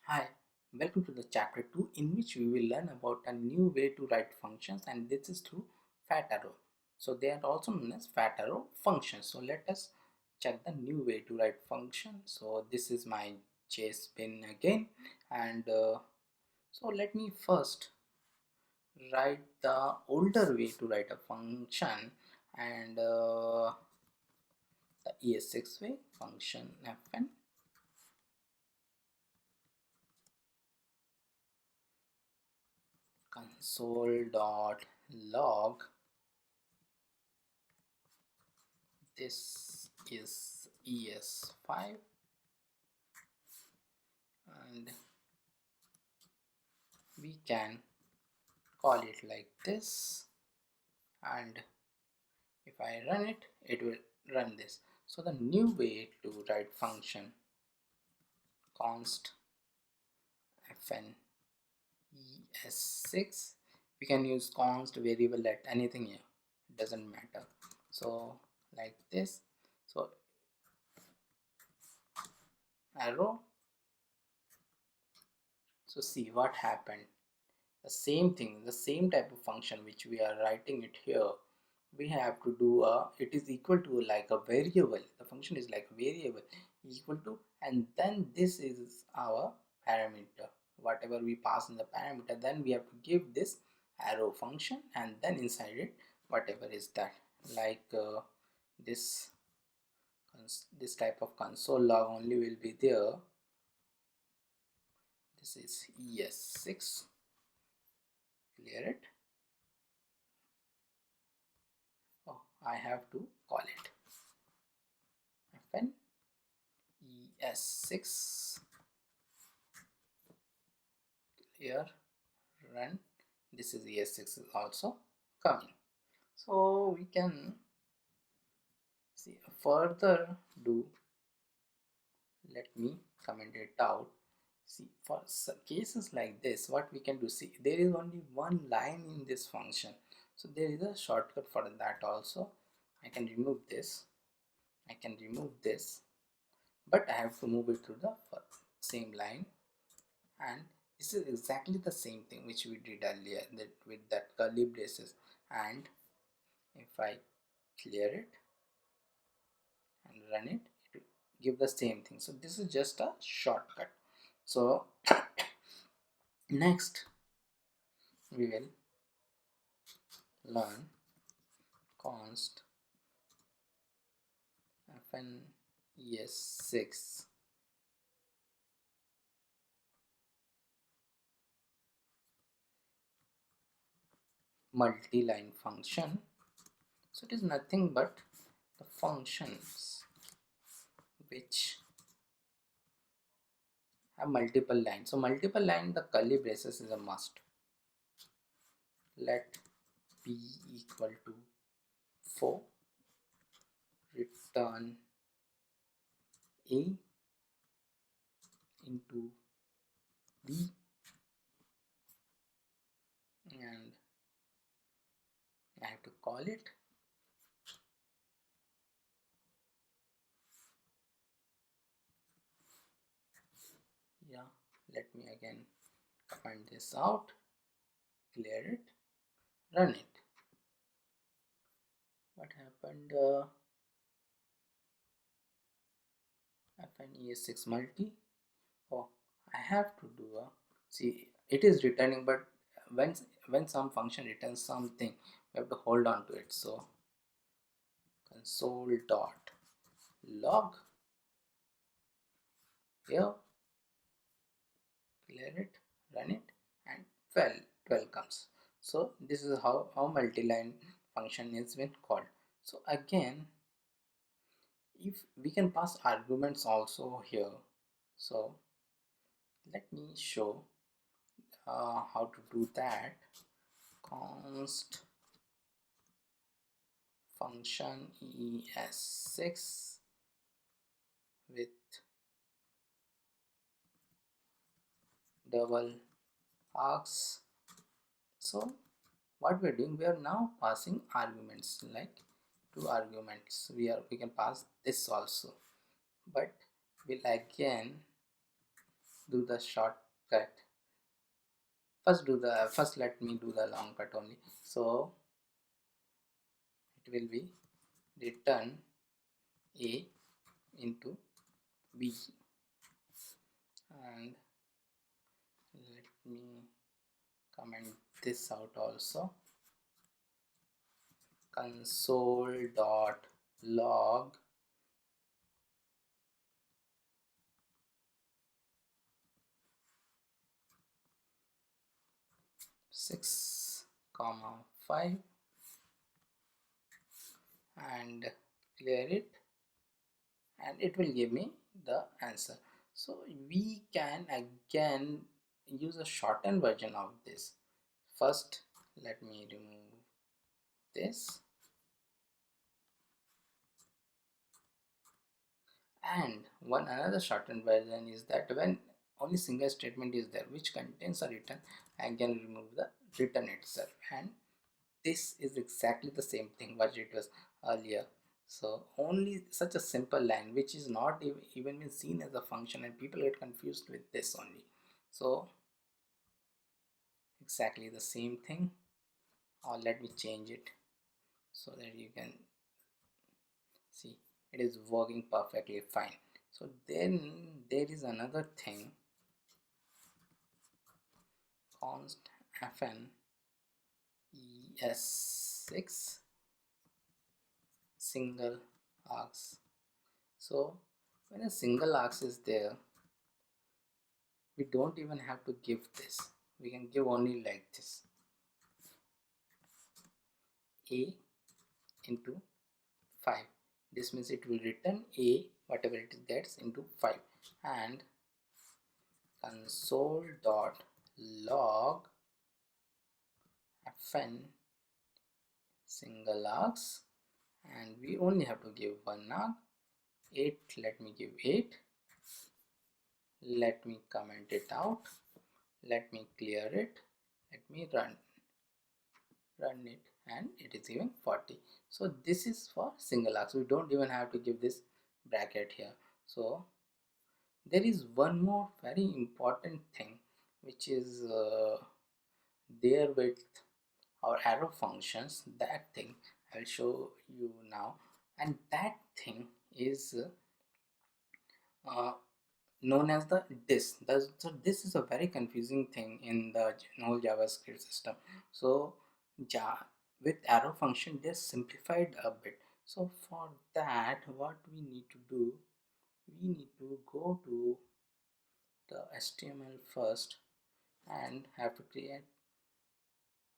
Hi, welcome to the chapter 2 in which we will learn about a new way to write functions, and this is through fat arrow. So they are also known as fat arrow functions. So let us check the new way to write function. So this is my chase pin again, and so let me first write the older way to write a function, and the ES6 way function fn console.log. This is ES5, and we can call it like this, and if I run it, it will run this. So the new way to write function const fn es6, we can use const variable at anything here, it doesn't matter. So like this, so arrow. So see what happened. The same thing, the same type of function which we are writing it here, we have to do a, it is equal to like a variable, the function is like a variable equal to, and then this is our parameter, whatever we pass in the parameter, then we have to give this arrow function, and then inside it whatever is that, like this this type of console log only will be there. This is ES6, clear it. Oh, I have to call it fn es6, here run. This is es6 is also coming, so we can see further do. Let me comment it out. See, for cases like this, what we can do, see, there is only one line in this function, so there is a shortcut for that also. I can remove this, I can remove this, but I have to move it to the same line, and this is exactly the same thing which we did earlier, that with that curly braces. And if I clear it and run it, it will give the same thing. So this is just a shortcut. So next we will learn const fn es6 multi-line function. So it is nothing but the functions which have multiple lines. So multiple line, the curly braces is a must. Let p equal to 4, return a into b, and I have to call it. Yeah, let me again find this out, clear it, run it. What happened? fn es6 multi. Oh, I have to do a, see, it is returning, but when some function returns something, we have to hold on to it. So console dot log, here, clear it, run it, and 12 comes. So this is how multi-line function is been called. So again, if we can pass arguments also here, so let me show how to do that. Const function es6 with double arcs. So what we're doing, we are now passing arguments, like two arguments. We can pass this also, but we'll again do the shortcut. First let me do the long cut only. So it will be return A into B, and let me comment this out also. Console dot log 6, 5 and clear it, and it will give me the answer. So we can again use a shortened version of this. First let me remove this, and one another shortened version is that when only single statement is there which contains a return, I can remove the return itself, and this is exactly the same thing what it was earlier. So only such a simple line which is not even been seen as a function, and people get confused with this only. So exactly the same thing, or let me change it so that you can see it is working perfectly fine. So then there is another thing, const fn es6 single args. So when a single args is there, we don't even have to give this, we can give only like this, a into 5. This means it will return a whatever it gets into 5, and console dot log fn single args, and we only have to give one arg 8. Let me give 8, let me comment it out, let me clear it, let me run it, and it is giving 40. So this is for single args, we don't even have to give this bracket here. So there is one more very important thing which is there with our arrow functions. That thing I will show you now, and that thing is uh, known as the dis. So this is a very confusing thing in the whole JavaScript system. So ja with arrow function they simplified a bit. So for that what we need to do, we need to go to the HTML first and have to create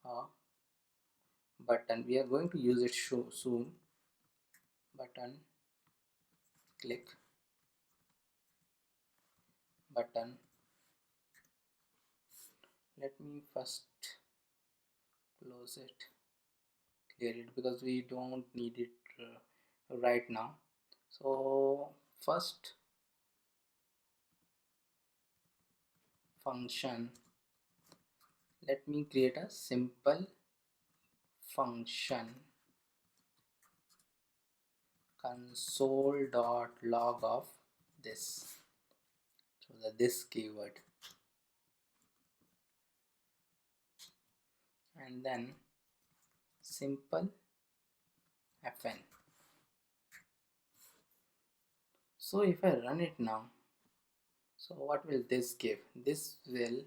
a button. We are going to use it soon. Button, click, button. Let me first close it, clear it, because we don't need it right now. So first function, let me create a simple function, console.log of this, so this keyword, and then simple fn. So if I run it now, so what will this give? This will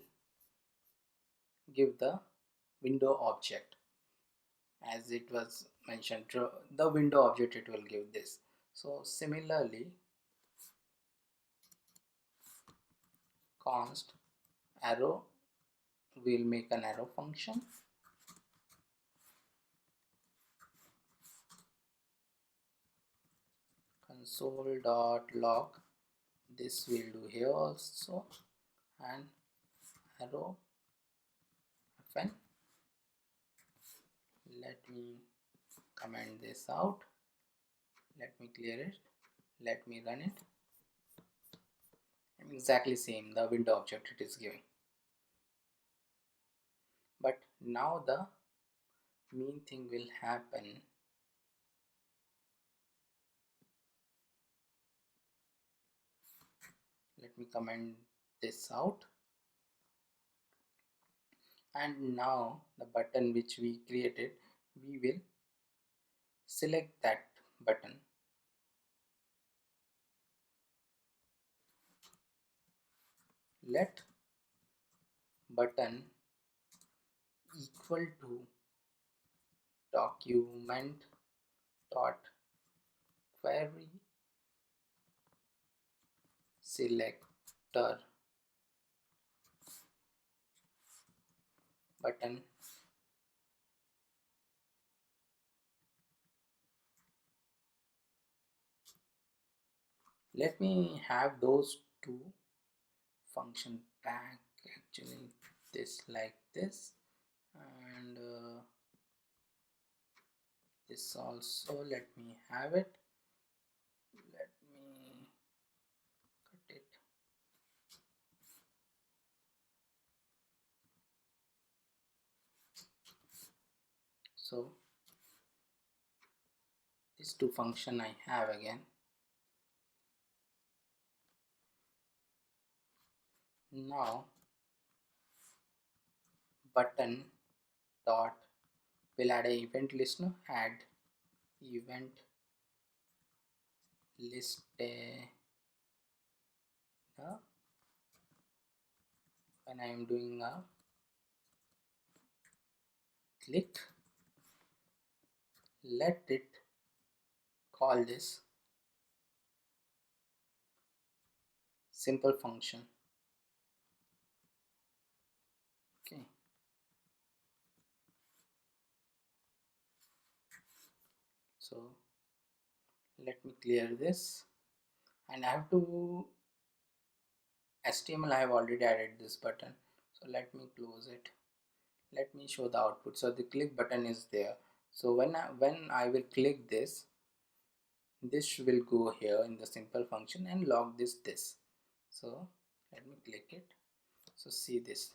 give the window object, as it was mentioned, the window object it will give this. So similarly const arrow will make an arrow function, console.log, this will do here also, and arrow fn. Let me comment this out, let me clear it, let me run it, exactly same the window object it is giving. But now the main thing will happen. Let me comment this out, and now the button which we created, we will select that button, let button equal to document dot query selector button. Let me have those two function back, actually this like this, and this also let me have it. Let me cut it. So these two function I have again. Now button dot will add a event listener, add event list when I am doing a click, let it call this simple function. Okay, so let me clear this, and I have to HTML. I have already added this button, so let me close it. Let me show the output. So the click button is there. So when I will click this, this will go here in the simple function and log this. So let me click it. So see this.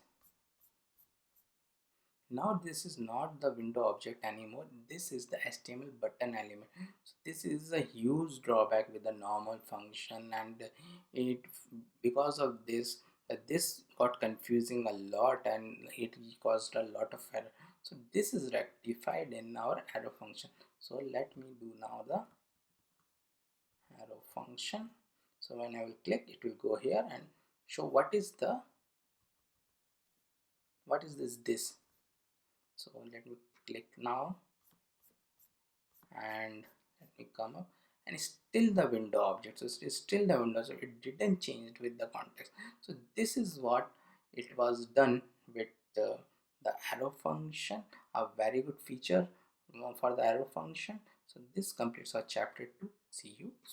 Now this is not the window object anymore. This is the HTML button element. So this is a huge drawback with the normal function, and it, because of this, this got confusing a lot and it caused a lot of error. So this is rectified in our arrow function. So let me do now the arrow function. So when I will click, it will go here and show what is this. So let me click now, and let me come up, and it's still the window object. So it's still the window, so it didn't change with the context. So this is what it was done with the arrow function, a very good feature for the arrow function. So this completes our chapter 2. See you.